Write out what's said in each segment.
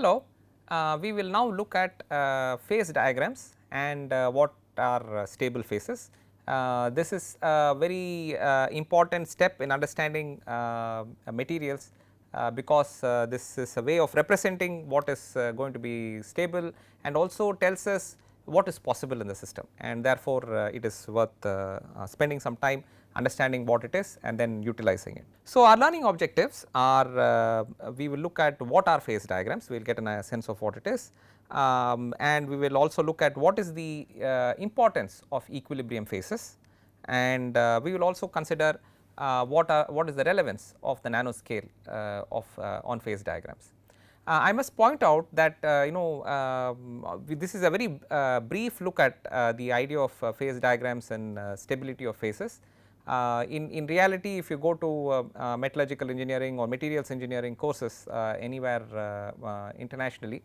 Hello, we will now look at phase diagrams and what are stable phases. This is a very important step in understanding materials because this is a way of representing what is going to be stable and also tells us what is possible in the system, and therefore it is worth spending some time understanding what it is and then utilizing it. So, our learning objectives are we will look at what are phase diagrams, we will get a sense of what it is, and we will also look at what is the importance of equilibrium phases, and we will also consider what is the relevance of the nanoscale on phase diagrams. I must point out that this is a very brief look at the idea of phase diagrams and stability of phases. In reality, if you go to metallurgical engineering or materials engineering courses anywhere internationally,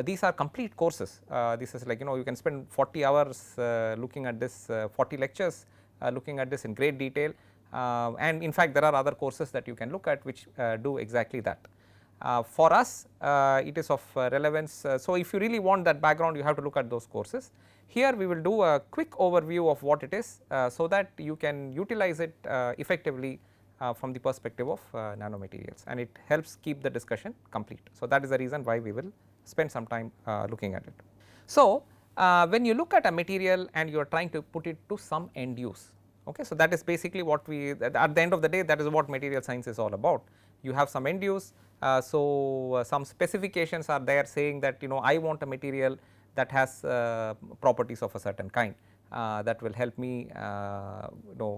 these are complete courses. This is like you can spend 40 hours looking at this, 40 lectures looking at this in great detail, and in fact there are other courses that you can look at which do exactly that. For us it is of relevance, so if you really want that background you have to look at those courses. Here we will do a quick overview of what it is so that you can utilize it effectively from the perspective of nanomaterials, and it helps keep the discussion complete. So, that is the reason why we will spend some time looking at it. So, when you look at a material and you are trying to put it to some end use, okay, so that is basically what we at the end of the day, that is what material science is all about. You have some end use, some specifications are there saying that I want a material that has properties of a certain kind that will help me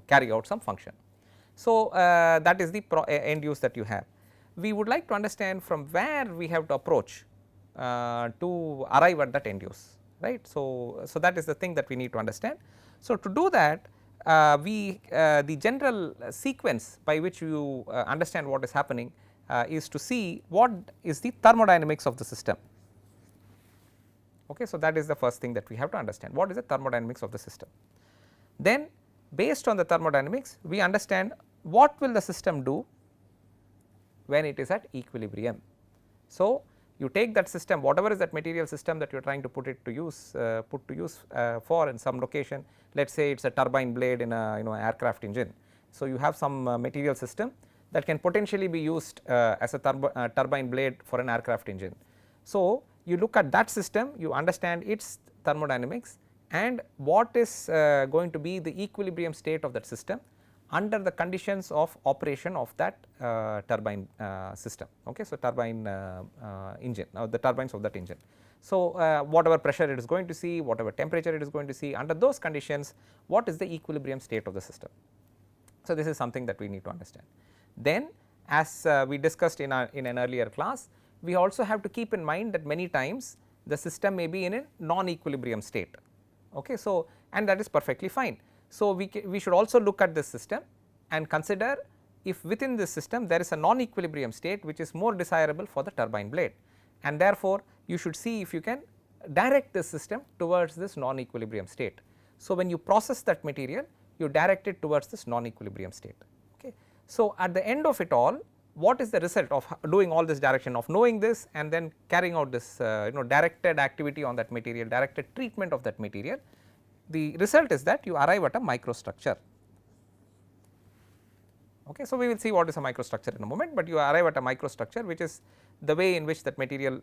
carry out some function. So, that is the end use that you have. We would like to understand from where we have to approach to arrive at that end use, right. So, that is the thing that we need to understand. So, to do that the general sequence by which you understand what is happening is to see what is the thermodynamics of the system. Okay, so, that is the first thing that we have to understand, what is the thermodynamics of the system. Then based on the thermodynamics we understand what will the system do when it is at equilibrium. So, you take that system, whatever is that material system that you are trying to put to use for in some location, let us say it is a turbine blade in a aircraft engine. So, you have some material system that can potentially be used as a turbine blade for an aircraft engine. So, you look at that system, you understand its thermodynamics and what is going to be the equilibrium state of that system under the conditions of operation of that turbine system. Okay. So, turbine engine, the turbines of that engine. So, whatever pressure it is going to see, whatever temperature it is going to see, under those conditions what is the equilibrium state of the system. So, this is something that we need to understand. Then as we discussed in an earlier class, we also have to keep in mind that many times the system may be in a non-equilibrium state. Okay. So, and that is perfectly fine. So, we should also look at this system and consider if within this system there is a non-equilibrium state which is more desirable for the turbine blade, and therefore, you should see if you can direct this system towards this non-equilibrium state. So, when you process that material you direct it towards this non-equilibrium state. Okay. So, at the end of it all, what is the result of doing all this direction, of knowing this and then carrying out this directed activity on that material, directed treatment of that material? The result is that you arrive at a microstructure. Okay. So, we will see what is a microstructure in a moment, but you arrive at a microstructure which is the way in which that material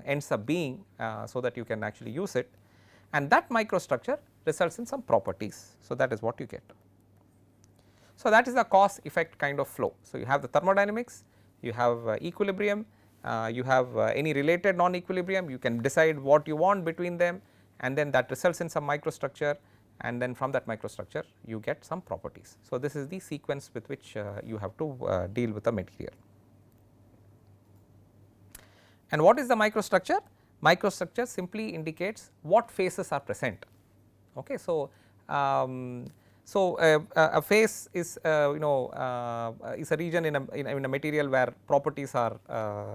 ends up being so that you can actually use it, and that microstructure results in some properties. So, that is what you get. So, that is the cause effect kind of flow. So, you have the thermodynamics, you have equilibrium, you have any related non-equilibrium, you can decide what you want between them, and then that results in some microstructure, and then from that microstructure you get some properties. So, this is the sequence with which you have to deal with the material. And what is the microstructure? Microstructure simply indicates what phases are present. Okay. So, a phase is is a region in a material where properties are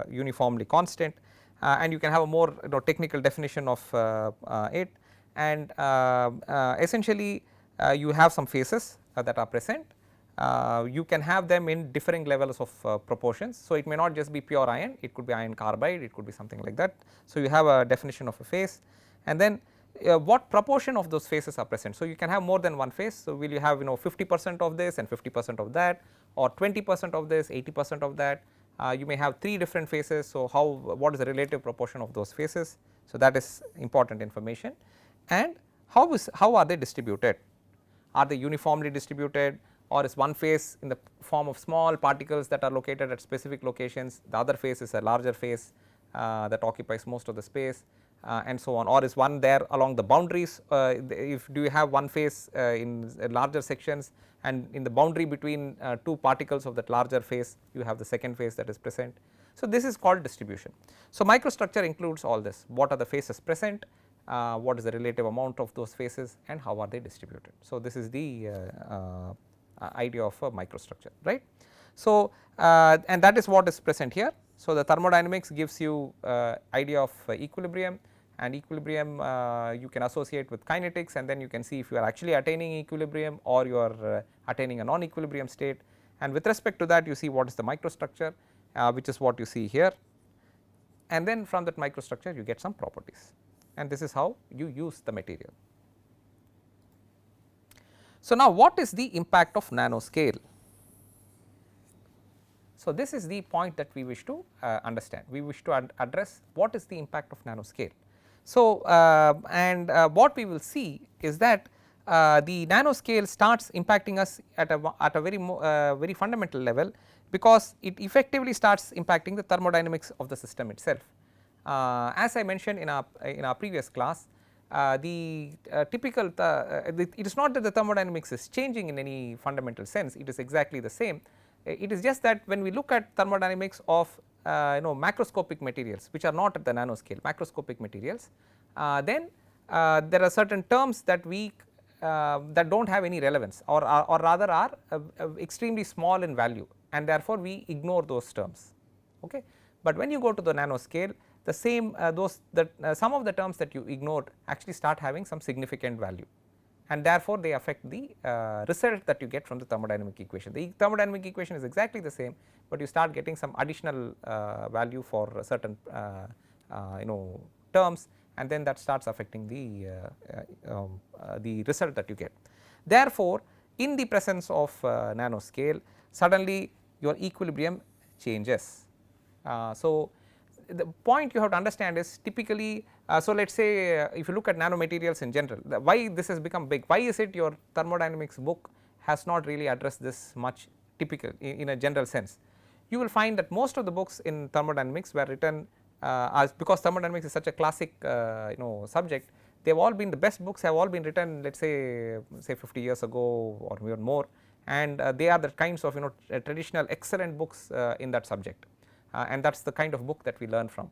uniformly constant, and you can have a more technical definition of it, and essentially you have some phases that are present, you can have them in differing levels of proportions. So, it may not just be pure iron, it could be iron carbide, it could be something like that. So, you have a definition of a phase, and then what proportion of those phases are present. So, you can have more than one phase. So, will you have 50% of this and 50% of that, or 20% of this, 80% of that. You may have 3 different phases. So, what is the relative proportion of those phases. So, that is important information, and how are they distributed. Are they uniformly distributed, or is one phase in the form of small particles that are located at specific locations, the other phase is a larger phase that occupies most of the space, and so on, or is one there along the boundaries. If do you have one phase in larger sections, and in the boundary between 2 particles of that larger phase you have the second phase that is present. So, this is called distribution. So, microstructure includes all this. What are the phases present, what is the relative amount of those phases, and how are they distributed. So, this is the idea of a microstructure, right. So, and that is what is present here. So, the thermodynamics gives you idea of equilibrium, and equilibrium you can associate with kinetics, and then you can see if you are actually attaining equilibrium or you are attaining a non-equilibrium state, and with respect to that you see what is the microstructure, which is what you see here, and then from that microstructure you get some properties, and this is how you use the material. So, now what is the impact of nanoscale? So, this is the point that we wish to understand. We wish to address what is the impact of nanoscale. So, what we will see is that the nanoscale starts impacting us at a very fundamental level, because it effectively starts impacting the thermodynamics of the system itself. As I mentioned in our previous class, typical it is not that the thermodynamics is changing in any fundamental sense, it is exactly the same. It is just that when we look at thermodynamics of macroscopic materials which are not at the nanoscale, macroscopic materials, then there are certain terms that that do not have any relevance, or rather are extremely small in value, and therefore we ignore those terms. Okay. But when you go to the nanoscale, the same some of the terms that you ignored actually start having some significant value, and therefore they affect the result that you get from the thermodynamic equation. The thermodynamic equation is exactly the same, but you start getting some additional value for certain terms, and then that starts affecting the result that you get. Therefore, in the presence of nanoscale, suddenly your equilibrium changes. So, the point you have to understand is typically, so let us say if you look at nanomaterials in general, why this has become big, why is it your thermodynamics book has not really addressed this much typical in a general sense. You will find that most of the books in thermodynamics were written because thermodynamics is such a classic subject, they have all been, the best books have all been written, let us say 50 years ago or even more, and they are the kinds of traditional excellent books in that subject. And that is the kind of book that we learn from.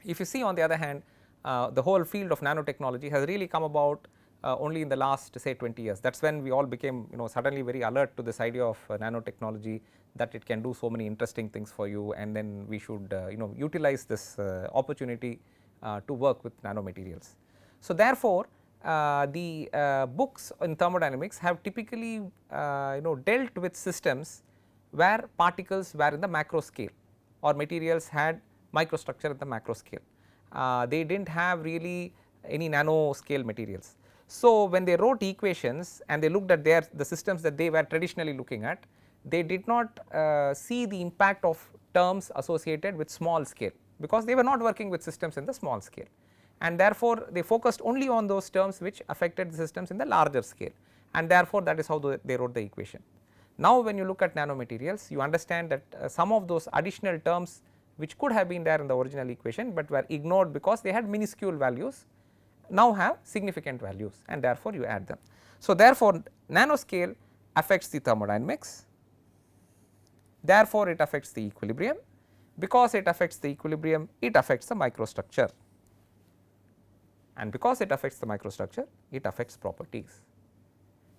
If you see on the other hand, the whole field of nanotechnology has really come about only in the last say 20 years. That is when we all became suddenly very alert to this idea of nanotechnology, that it can do so many interesting things for you, and then we should utilize this opportunity to work with nanomaterials. So, therefore, the books in thermodynamics have typically dealt with systems where particles were in the macro scale, or materials had microstructure at the macro scale. They did not have really any nano scale materials. So, when they wrote equations and they looked at the systems that they were traditionally looking at, they did not see the impact of terms associated with small scale, because they were not working with systems in the small scale, and therefore they focused only on those terms which affected the systems in the larger scale, and therefore that is how they wrote the equation. Now, when you look at nanomaterials, you understand that some of those additional terms which could have been there in the original equation, but were ignored because they had minuscule values, now have significant values, and therefore you add them. So, therefore, nanoscale affects the thermodynamics, therefore it affects the equilibrium, because it affects the equilibrium, it affects the microstructure, and because it affects the microstructure, it affects properties.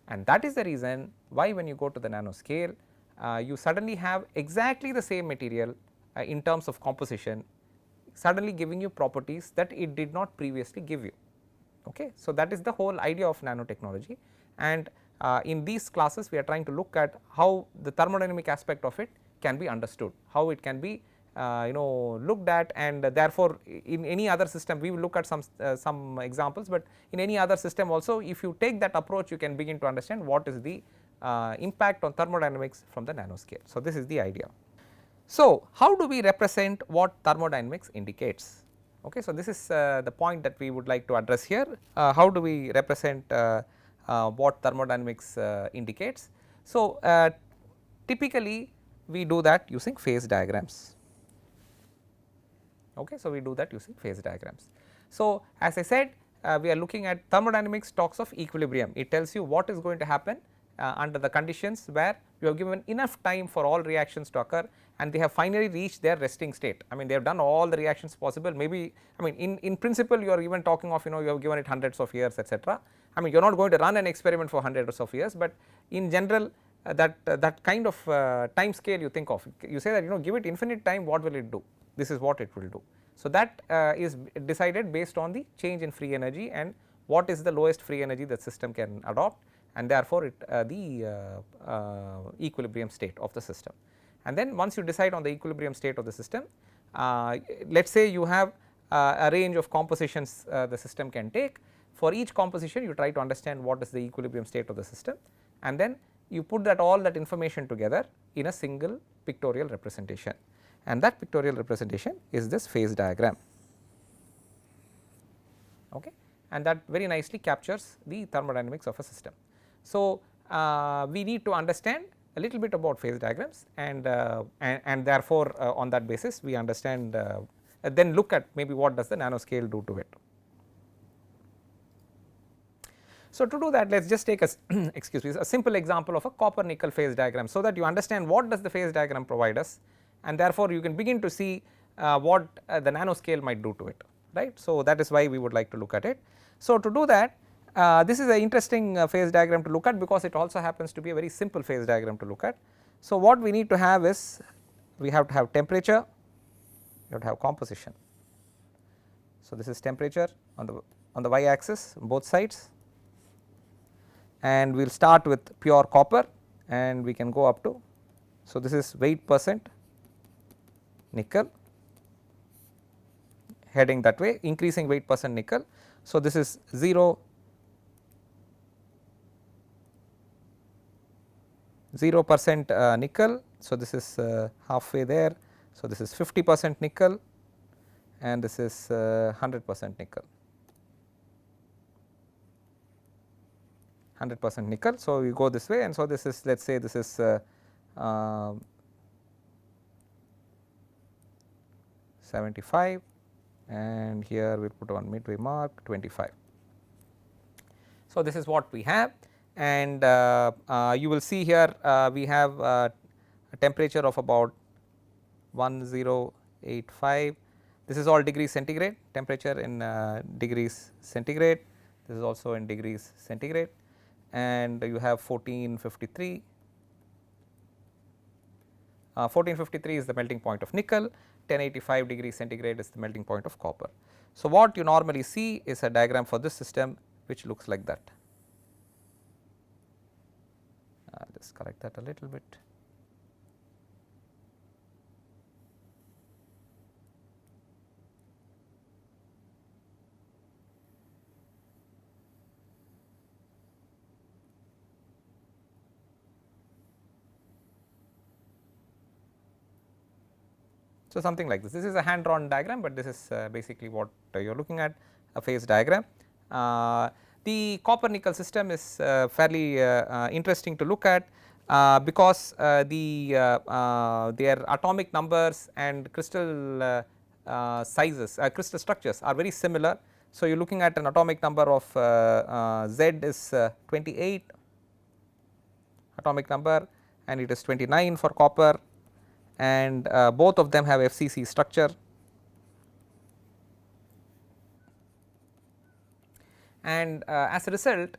And that is the reason why when you go to the nanoscale, you suddenly have exactly the same material in terms of composition, suddenly giving you properties that it did not previously give you. Okay. So, that is the whole idea of nanotechnology, and in these classes we are trying to look at how the thermodynamic aspect of it can be understood, how it can be looked at, and therefore in any other system we will look at some examples, but in any other system also if you take that approach you can begin to understand what is the impact on thermodynamics from the nanoscale. So, this is the idea. So, how do we represent what thermodynamics indicates? Okay, so, this is the point that we would like to address here. How do we represent what thermodynamics indicates? So, typically we do that using phase diagrams. Okay, so, we do that using phase diagrams. So, as I said, we are looking at thermodynamics talks of equilibrium. It tells you what is going to happen under the conditions where you have given enough time for all reactions to occur and they have finally reached their resting state. I mean, they have done all the reactions possible, maybe I mean in principle you are even talking of you have given it hundreds of years, etc. I mean, you are not going to run an experiment for hundreds of years, but in general that kind of time scale you think of, you say that give it infinite time, what will it do? This is what it will do. So, that is decided based on the change in free energy and what is the lowest free energy that system can adopt, and therefore, the equilibrium state of the system. And then once you decide on the equilibrium state of the system, let us say you have a range of compositions the system can take. For each composition you try to understand what is the equilibrium state of the system, and then you put all that information together in a single pictorial representation, and that pictorial representation is this phase diagram. Okay. And that very nicely captures the thermodynamics of a system. So, we need to understand a little bit about phase diagrams, and therefore, on that basis we understand then look at maybe what does the nanoscale do to it. So, to do that let us just take a excuse me, a simple example of a copper nickel phase diagram, so that you understand what does the phase diagram provide us, and therefore, you can begin to see what the nanoscale might do to it, right. So, that is why we would like to look at it. So, to do that this is an interesting phase diagram to look at, because it also happens to be a very simple phase diagram to look at. So, what we need to have is we have to have temperature, we have to have composition. So, this is temperature on the y axis on both sides, and we will start with pure copper and we can go up to, so this is weight percent nickel heading that way, increasing weight percent nickel. So, this is 0% nickel. So, this is halfway there. So, this is 50% nickel and this is 100% nickel. 100% nickel. So, we go this way, and so this is, let us say this is 75, and here we put on midway mark 25. So, this is what we have, and you will see here we have a temperature of about 1085. This is all degrees centigrade, temperature in degrees centigrade, this is also in degrees centigrade, and you have 1453. 1453 is the melting point of nickel, 1085 degrees centigrade is the melting point of copper. So, what you normally see is a diagram for this system which looks like that. I will just correct that a little bit. So, something like this. This is a hand drawn diagram, but this is basically what you are looking at, a phase diagram. The copper nickel system is fairly interesting to look at because their atomic numbers and crystal sizes, crystal structures are very similar. So, you are looking at an atomic number of Z is 28 atomic number, and it is 29 for copper, and both of them have FCC structure, and as a result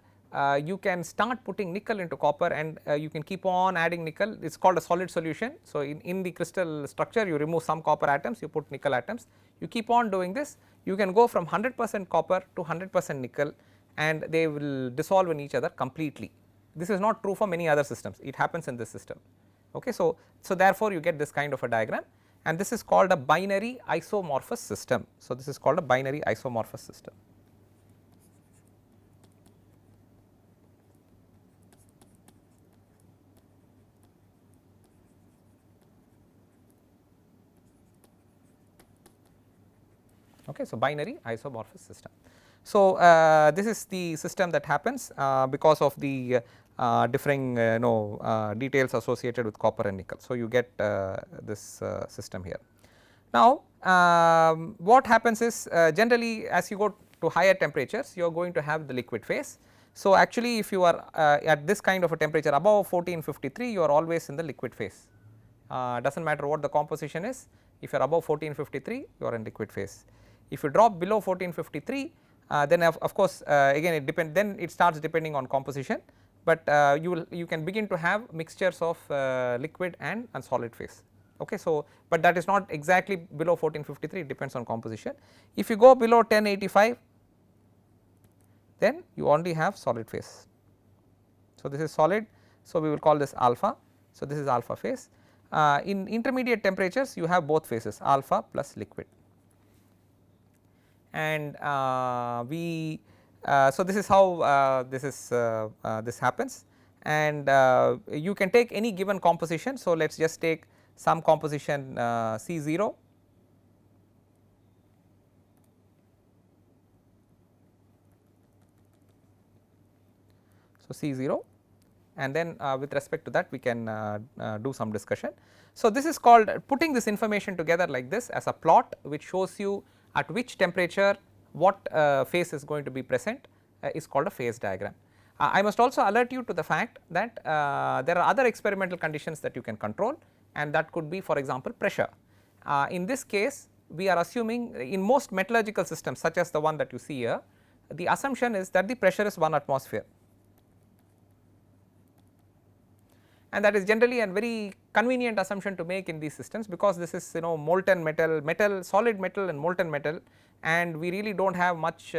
you can start putting nickel into copper, and you can keep on adding nickel. It is called a solid solution. So, in the crystal structure you remove some copper atoms, you put nickel atoms, you keep on doing this, you can go from 100% copper to 100% nickel, and they will dissolve in each other completely. this is not true for many other systems, it happens in this system. Okay. So therefore, you get this kind of a diagram, and this is called a binary isomorphous system. So this is called a binary isomorphous system. Okay. So binary isomorphous system. So this is the system that happens because of the differing details associated with copper and nickel. So you get this system here. Now what happens is generally as you go to higher temperatures, you are going to have the liquid phase. So actually if you are at this kind of a temperature above 1453, you are always in the liquid phase. Does not matter what the composition is, if you are above 1453, you are in liquid phase. If you drop below 1453, then of course again it depends, then it starts depending on composition, but you can begin to have mixtures of liquid and solid phase. Okay. So but that is not exactly below 1453, it depends on composition. If you go below 1085, then you only have solid phase. So this is solid, so we will call this alpha. So this is alpha phase. In intermediate temperatures, you have both phases, alpha plus liquid. And so this is how this happens, and you can take any given composition. So let us just take some composition C0, so C0, and then with respect to that we can do some discussion. So this is called, putting this information together like this as a plot which shows you at which temperature what phase is going to be present is called a phase diagram. I must also alert you to the fact that there are other experimental conditions that you can control, and that could be, for example, pressure. In this case we are assuming, in most metallurgical systems such as the one that you see here, the assumption is that the pressure is 1 atmosphere, and that is generally a very convenient assumption to make in these systems, because this is molten metal, solid metal and molten metal, and we really do not have much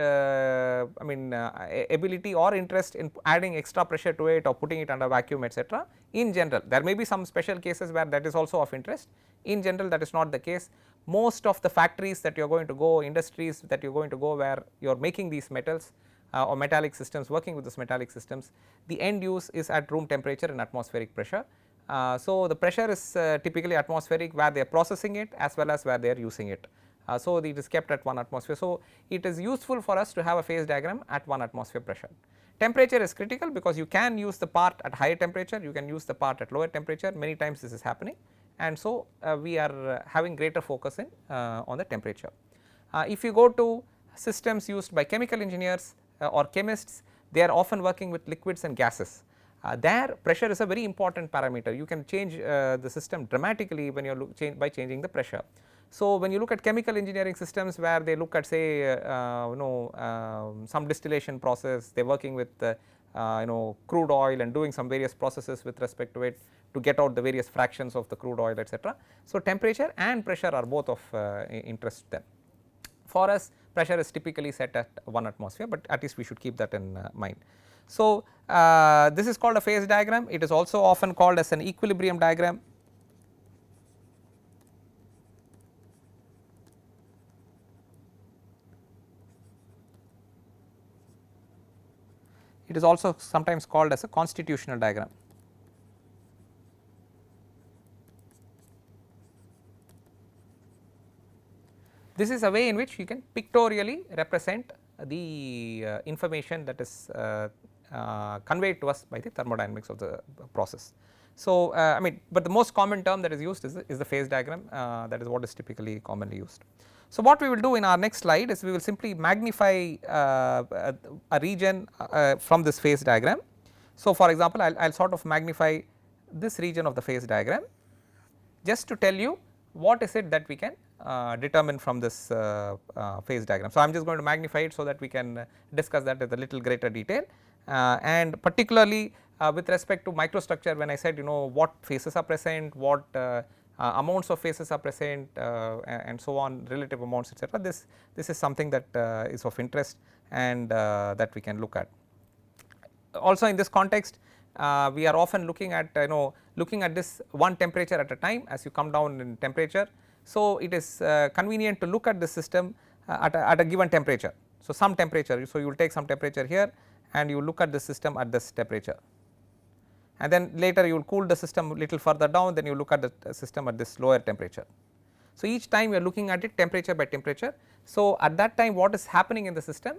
ability or interest in adding extra pressure to it or putting it under vacuum, etc. In general, there may be some special cases where that is also of interest. In general, that is not the case. Most of the factories that you are going to go, industries that you are going to go where you are making these metals or metallic systems, working with these metallic systems, the end use is at room temperature and atmospheric pressure. So the pressure is typically atmospheric, where they are processing it as well as where they are using it. So it is kept at 1 atmosphere. So it is useful for us to have a phase diagram at 1 atmosphere pressure. Temperature is critical because you can use the part at higher temperature, you can use the part at lower temperature, many times this is happening, and so we are having greater focus in on the temperature. If you go to systems used by chemical engineers or chemists, they are often working with liquids and gases. There pressure is a very important parameter. You can change the system dramatically when you are by changing the pressure. So when you look at chemical engineering systems where they look at, say some distillation process, they are working with crude oil and doing some various processes with respect to it to get out the various fractions of the crude oil, etc. So temperature and pressure are both of interest to them. For us, pressure is typically set at 1 atmosphere, but at least we should keep that in mind. So this is called a phase diagram. It is also often called as an equilibrium diagram. It is also sometimes called as a constitutional diagram. This is a way in which you can pictorially represent the information that is conveyed to us by the thermodynamics of the process. So but the most common term that is used is the phase diagram. That is what is typically commonly used. So what we will do in our next slide is we will simply magnify a region from this phase diagram. So for example, I will sort of magnify this region of the phase diagram just to tell you what is it that we can determine from this phase diagram. So I am just going to magnify it so that we can discuss that with a little greater detail, and particularly with respect to microstructure, when I said what phases are present, what amounts of phases are present, and so on, relative amounts, etc. This is something that is of interest and that we can look at. Also in this context, we are often looking at looking at this one temperature at a time as you come down in temperature. So, it is convenient to look at the system at a given temperature. So, some temperature, so you will take some temperature here and you look at the system at this temperature, and then later you will cool the system a little further down, then you look at the system at this lower temperature. So, each time you are looking at it temperature by temperature. So, at that time what is happening in the system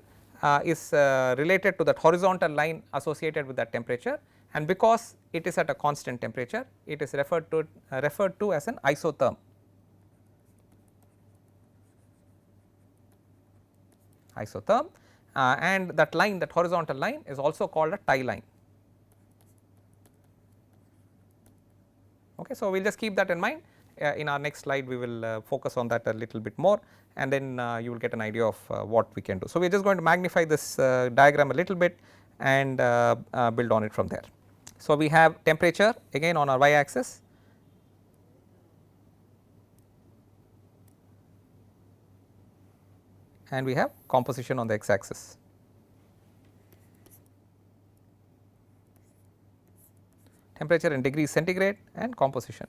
is related to that horizontal line associated with that temperature, and because it is at a constant temperature, it is referred to as an isotherm. And that line, that horizontal line, is also called a tie line. Okay, so we will just keep that in mind. In our next slide we will focus on that a little bit more, and then you will get an idea of what we can do. So, we are just going to magnify this diagram a little bit and build on it from there. So, we have temperature again on our y axis, and we have composition on the x axis. Temperature in degrees centigrade and composition,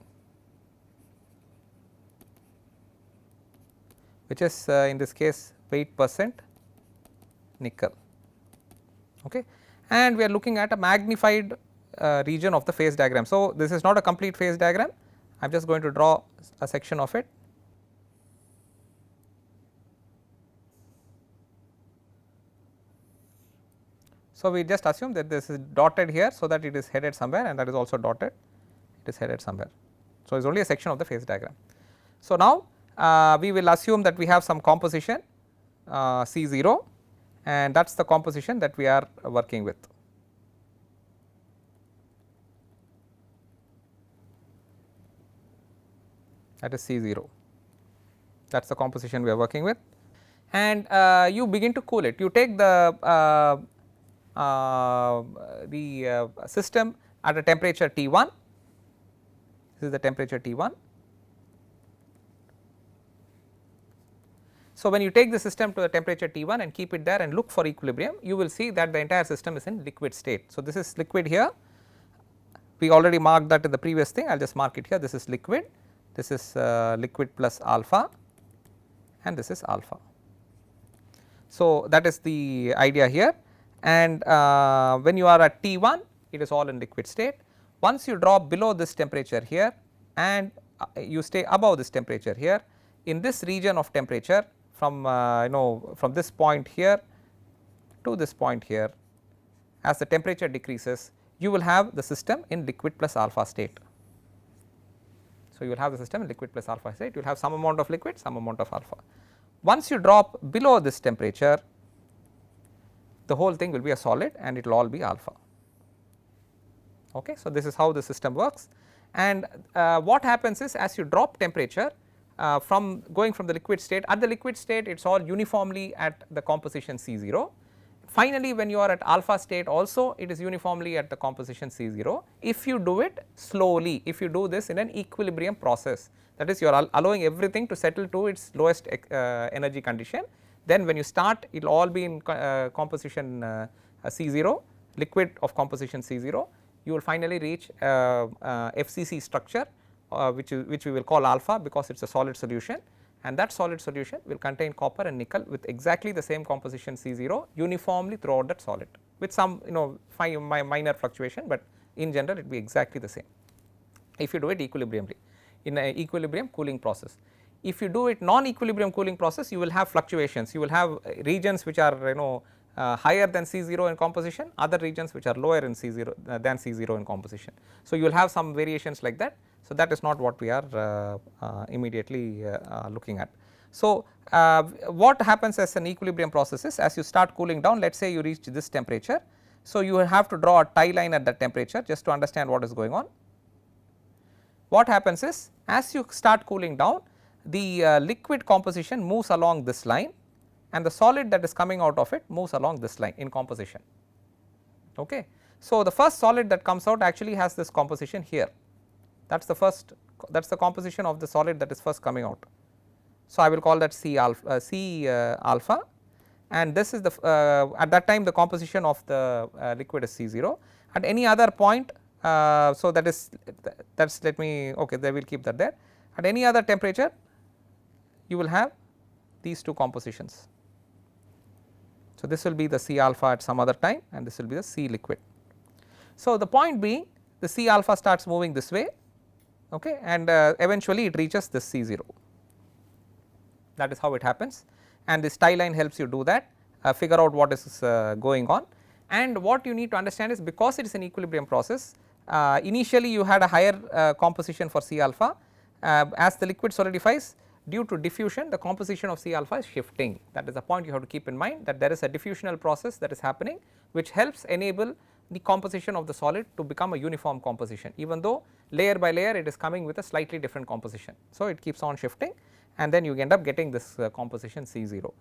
which is in this case weight percent nickel. Okay. And we are looking at a magnified region of the phase diagram. So, this is not a complete phase diagram, I am just going to draw a section of it. So, we just assume that this is dotted here, so that it is headed somewhere, and that is also dotted, it is headed somewhere. So, it is only a section of the phase diagram. So, now we will assume that we have some composition C0, and that is the composition that we are working with. That is C0, that is the composition we are working with, and you begin to cool it. You take the system at a temperature T1, this is the temperature T1. So, when you take the system to the temperature T1 and keep it there and look for equilibrium, you will see that the entire system is in liquid state. So, this is liquid here, we already marked that in the previous thing, I will just mark it here, this is liquid, this is liquid plus alpha, and this is alpha. So, that is the idea here. And when you are at T1, it is all in liquid state. Once you drop below this temperature here and you stay above this temperature here, in this region of temperature from from this point here to this point here, as the temperature decreases, you will have the system in liquid plus alpha state. So, you will have the system in liquid plus alpha state, you will have some amount of liquid, some amount of alpha. Once you drop below this temperature, the whole thing will be a solid and it will all be alpha. Okay. So, this is how the system works, and what happens is, as you drop temperature from going from the liquid state, at the liquid state it is all uniformly at the composition C0. Finally, when you are at alpha state also, it is uniformly at the composition C0. If you do it slowly, if you do this in an equilibrium process, that is, you are allowing everything to settle to its lowest energy condition, then when you start, it will all be in composition C0, liquid of composition C0, you will finally reach FCC structure, which we will call alpha, because it is a solid solution, and that solid solution will contain copper and nickel with exactly the same composition C0 uniformly throughout that solid, with some minor fluctuation, but in general it will be exactly the same if you do it equilibriumly in an equilibrium cooling process. If you do it non-equilibrium cooling process, you will have fluctuations, you will have regions which are higher than C0 in composition, other regions which are lower in C0 than C0 in composition. So, you will have some variations like that. So, that is not what we are immediately looking at. So, what happens as an equilibrium process is, as you start cooling down, let us say you reach this temperature. So, you will have to draw a tie line at that temperature just to understand what is going on. What happens is, as you start cooling down, the liquid composition moves along this line and the solid that is coming out of it moves along this line in composition. Okay. So, the first solid that comes out actually has this composition here, that is the first, that is the composition of the solid that is first coming out. So, I will call that C alpha, and this is the at that time the composition of the liquid is C0, At any other point, so that is let me okay, they will keep that there. At any other temperature you will have these two compositions. So, this will be the C alpha at some other time and this will be the C liquid. So, the point being the C alpha starts moving this way, okay, and eventually it reaches this C 0, that is how it happens, and this tie line helps you do that, figure out what is going on. And what you need to understand is, because it is an equilibrium process, initially you had a higher composition for C alpha, as the liquid solidifies due to diffusion the composition of C alpha is shifting. That is the point you have to keep in mind, that there is a diffusional process that is happening which helps enable the composition of the solid to become a uniform composition, even though layer by layer it is coming with a slightly different composition. So, it keeps on shifting and then you end up getting this composition C 0.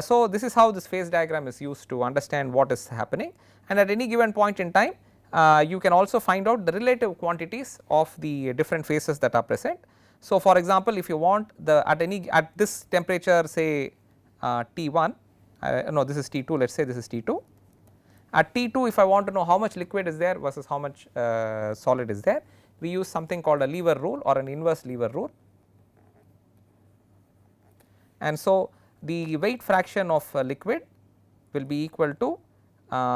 So, this is how this phase diagram is used to understand what is happening, and at any given point in time you can also find out the relative quantities of the different phases that are present. So, for example, if you want the at this temperature, say T1, no, this is T2, let us say this is T2. At T2, if I want to know how much liquid is there versus how much solid is there, we use something called a lever rule or an inverse lever rule. And so, the weight fraction of liquid will be equal to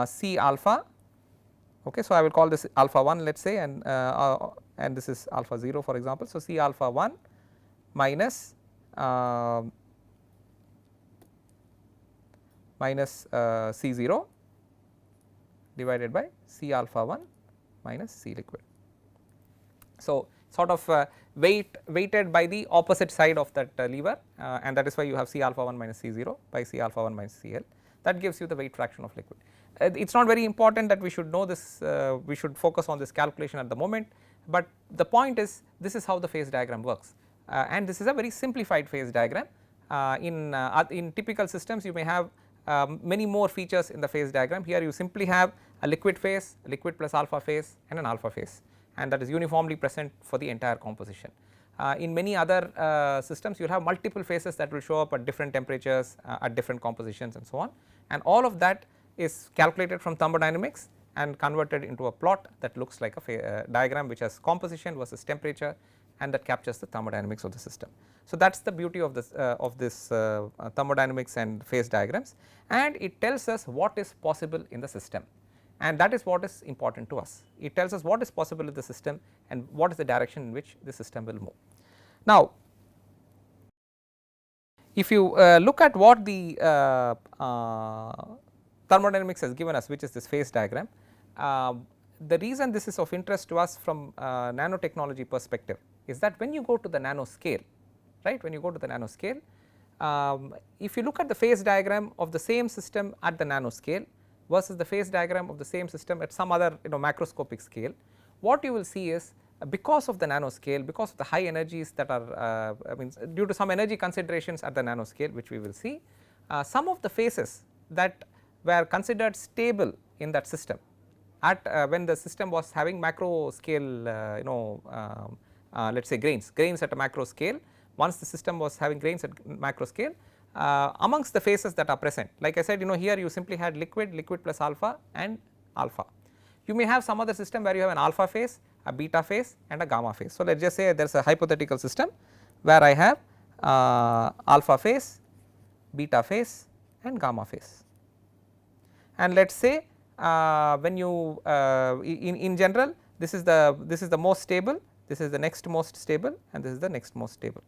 C alpha. Okay, so, I will call this alpha 1, let us say, and this is alpha 0, for example. So, C alpha 1 minus C 0 divided by C alpha 1 minus C liquid. So, sort of weighted by the opposite side of that lever, and that is why you have C alpha 1 minus C 0 by C alpha 1 minus C L, that gives you the weight fraction of liquid. It is not very important that we should know this, we should focus on this calculation at the moment, but the point is this is how the phase diagram works, and this is a very simplified phase diagram. In typical systems you may have many more features in the phase diagram. Here you simply have a liquid phase, a liquid plus alpha phase and an alpha phase, and that is uniformly present for the entire composition. In many other systems you will have multiple phases that will show up at different temperatures, at different compositions and so on, and all of that is calculated from thermodynamics and converted into a plot that looks like a diagram which has composition versus temperature and that captures the thermodynamics of the system. So, that is the beauty of this thermodynamics and phase diagrams, and it tells us what is possible in the system, and that is what is important to us. It tells us what is possible in the system and what is the direction in which the system will move. Now, if you look at what the thermodynamics has given us, which is this phase diagram, the reason this is of interest to us from nanotechnology perspective is that when you go to the nanoscale, right, when you go to the nanoscale, if you look at the phase diagram of the same system at the nanoscale versus the phase diagram of the same system at some other macroscopic scale, what you will see is because of the nanoscale, because of the high energies that are due to some energy considerations at the nanoscale which we will see, some of the phases that were considered stable in that system at when the system was having macro scale let us say grains at a macro scale. Once the system was having grains at macro scale, amongst the phases that are present, like I said, here you simply had liquid plus alpha and alpha. You may have some other system where you have an alpha phase, a beta phase and a gamma phase. So, let us just say there is a hypothetical system where I have alpha phase, beta phase and gamma phase, and let us say when you in general this is the most stable, this is the next most stable and this is the next most stable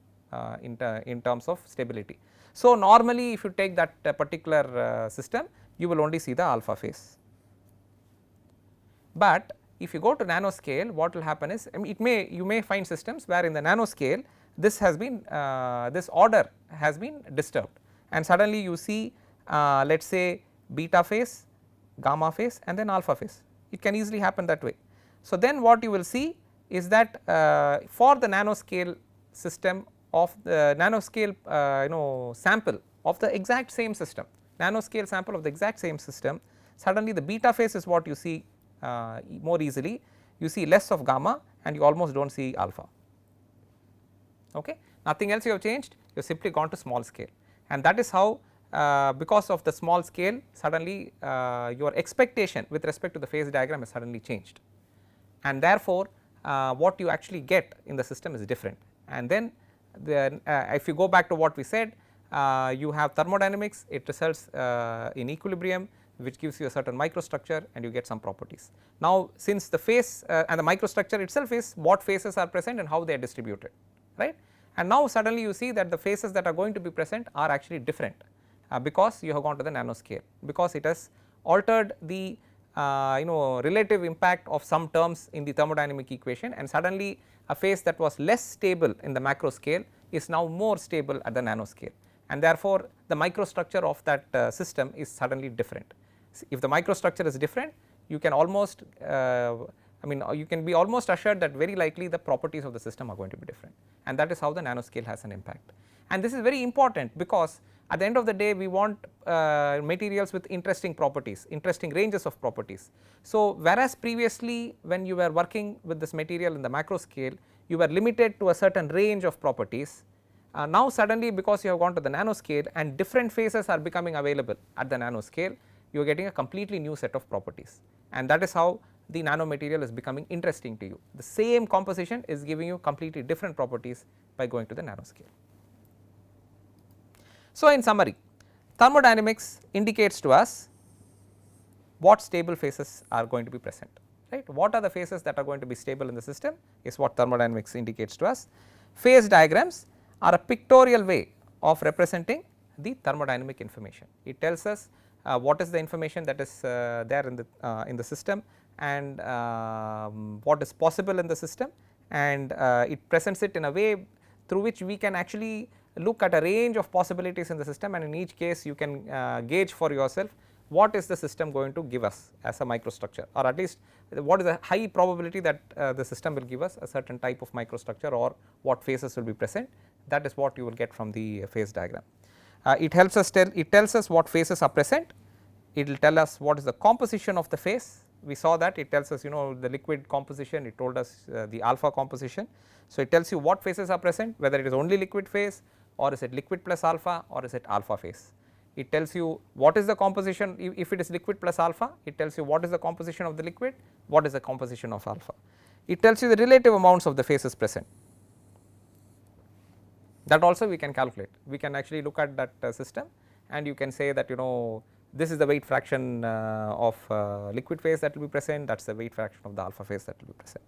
in terms of stability. So, normally if you take that particular system you will only see the alpha phase, but if you go to nanoscale, what will happen is you may find systems where in the nanoscale this has been this order has been disturbed and suddenly you see let us say beta phase, gamma phase and then alpha phase. It can easily happen that way. So, then what you will see is that for the nanoscale system of the nanoscale sample of the exact same system, nanoscale sample of the exact same system, suddenly the beta phase is what you see more easily, you see less of gamma and you almost do not see alpha. Okay. Nothing else you have changed, you have simply gone to small scale, and that is how because of the small scale suddenly your expectation with respect to the phase diagram has suddenly changed, and therefore, what you actually get in the system is different. And then if you go back to what we said, you have thermodynamics, it results in equilibrium, which gives you a certain microstructure and you get some properties. Now, since the phase and the microstructure itself is what phases are present and how they are distributed, right, and now suddenly you see that the phases that are going to be present are actually different, because you have gone to the nanoscale, because it has altered the relative impact of some terms in the thermodynamic equation, and suddenly a phase that was less stable in the macro scale is now more stable at the nanoscale, and therefore, the microstructure of that system is suddenly different. If the microstructure is different, you can almost you can be almost assured that very likely the properties of the system are going to be different, and that is how the nanoscale has an impact. And this is very important, because at the end of the day we want materials with interesting properties, interesting ranges of properties. So, whereas previously when you were working with this material in the macro scale, you were limited to a certain range of properties, now suddenly because you have gone to the nanoscale and different phases are becoming available at the nanoscale, you are getting a completely new set of properties, and that is how the nanomaterial is becoming interesting to you. The same composition is giving you completely different properties by going to the nanoscale. So, in summary, thermodynamics indicates to us what stable phases are going to be present, right. What are the phases that are going to be stable in the system is what thermodynamics indicates to us. Phase diagrams are a pictorial way of representing the thermodynamic information. It tells us what is the information that is there in the system, and what is possible in the system, and it presents it in a way through which we can actually look at a range of possibilities in the system, and in each case you can gauge for yourself what is the system going to give us as a microstructure, or at least what is the high probability that the system will give us a certain type of microstructure, or what phases will be present. That is what you will get from the phase diagram. It helps us it tells us what phases are present, it will tell us what is the composition of the phase. We saw that it tells us the liquid composition, it told us the alpha composition. So, it tells you what phases are present, whether it is only liquid phase, or is it liquid plus alpha, or is it alpha phase. It tells you what is the composition, if it is liquid plus alpha, it tells you what is the composition of the liquid, what is the composition of alpha. It tells you the relative amounts of the phases present. That also we can calculate, we can actually look at that system, and you can say that this is the weight fraction of liquid phase that will be present, that is the weight fraction of the alpha phase that will be present.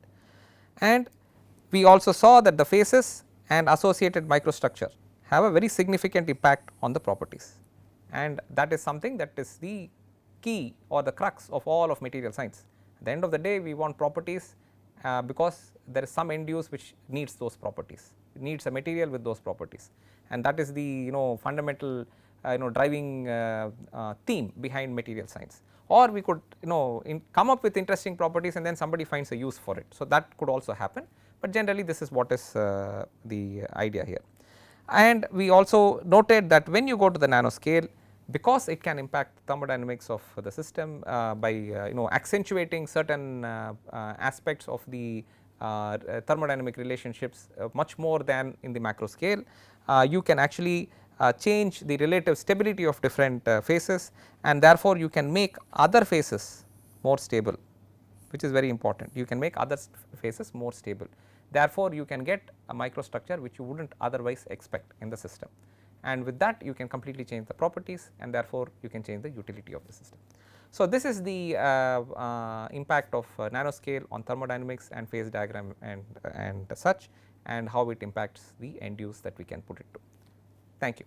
And we also saw that the phases and associated microstructure have a very significant impact on the properties, and that is something that is the key or the crux of all of material science. At the end of the day we want properties because there is some end use which needs those properties, it needs a material with those properties, and that is the fundamental driving theme behind material science. Or we could come up with interesting properties and then somebody finds a use for it. So, that could also happen, but generally this is what is the idea here. And we also noted that when you go to the nanoscale, because it can impact thermodynamics of the system by accentuating certain aspects of the thermodynamic relationships much more than in the macro scale, you can actually change the relative stability of different phases, and therefore you can make other phases more stable, which is very important. You can make other phases more stable, therefore you can get a microstructure which you would not otherwise expect in the system, and with that you can completely change the properties, and therefore you can change the utility of the system. So, this is the impact of nanoscale on thermodynamics and phase diagram and such, and how it impacts the end use that we can put it to. Thank you.